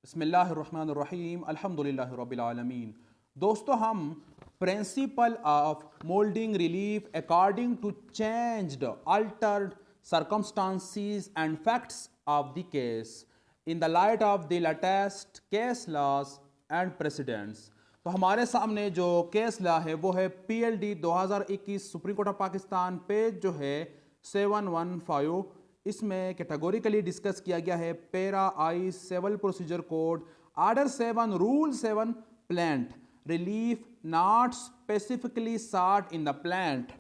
बिस्मिल्लाहिर्रहमानिर्रहीम अल्हम्दुलिल्लाहि रब्बिल आलमीन। दोस्तों, हम principle of molding relief according to changed altered circumstances and facts of the case in the light of the latest case laws and precedents। तो हमारे सामने जो केस लॉ है वो है PLD 2021 supreme court of Pakistan, page जो है 715। इसमें कैटेगोरिकली डिस्कस किया गया है para I civil procedure code order 7 rule 7 plaint relief not specifically sought in the plaint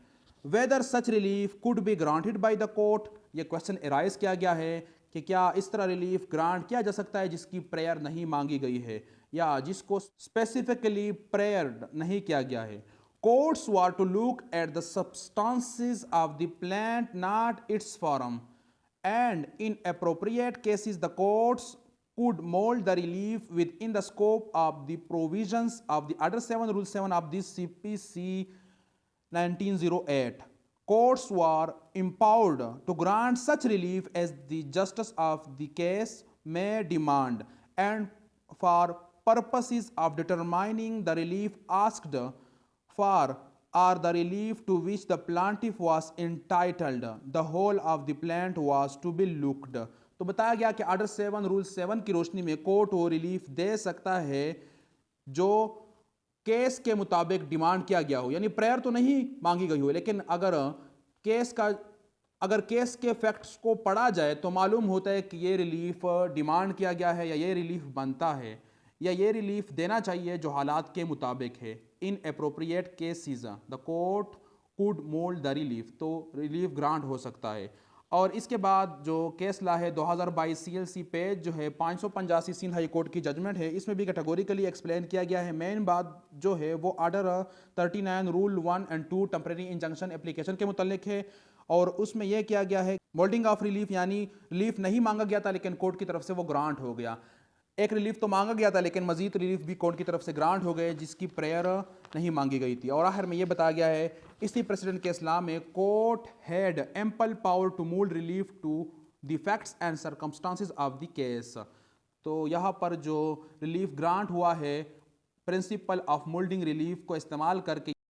whether such relief could be granted by the court. ये question arise किया गया है कि क्या इस तरह रिलीफ ग्रांट किया जा सकता है जिसकी प्रेयर नहीं मांगी गई है या जिसको स्पेसिफिकली प्रेयर नहीं किया गया है। Courts were to look at the substances of the plaint not its form, and in appropriate cases the courts could mold the relief within the scope of the provisions of the Order 7 Rule 7 of the CPC 1908. Courts were empowered to grant such relief as the justice of the case may demand, and for purposes of determining the relief asked for or the relief to which the plaintiff was entitled, the whole of the plaint was to be looked। तो बताया गया कि order 7 rule 7 की रोशनी में court वो relief दे सकता है जो केस के मुताबिक डिमांड किया गया हो, यानी प्रेयर तो नहीं मांगी गई हो, लेकिन अगर केस के फैक्ट्स को पढ़ा जाए तो मालूम होता है कि ये रिलीफ डिमांड किया गया है या ये रिलीफ बनता है या ये रिलीफ देना चाहिए जो हालात के मुताबिक है। In appropriate cases the court could mould the relief, तो रिलीफ ग्रांट हो सकता है। और इसके बाद जो केस ला है 2022 CLC पेज जो है 585 सिंध हाई कोर्ट की जजमेंट है, इसमें भी कैटेगोरिकली एक्सप्लेन किया गया है। मेन बात जो है वो order 39 rule 1 and 2 temporary injunction application के मुतल्लिक है, और उसमें यह किया गया है मोल्डिंग ऑफ रिलीफ, यानी रिलीफ नहीं मांगा गया था लेकिन कोर्ट की तरफ से वो ग्रांट हो गया। एक रिलीफ तो मांगा गया था लेकिन मजीद रिलीफ भी कोर्ट की तरफ से ग्रांट हो गए जिसकी प्रेयर नहीं मांगी गई थी। और आखिर में यह बताया गया है इसी प्रेसिडेंट के इस्लाम में court had ample power to mold relief to the facts and circumstances of the case. तो यहाँ पर जो रिलीफ ग्रांट हुआ है प्रिंसिपल ऑफ मोल्डिंग रिलीफ को इस्तेमाल करके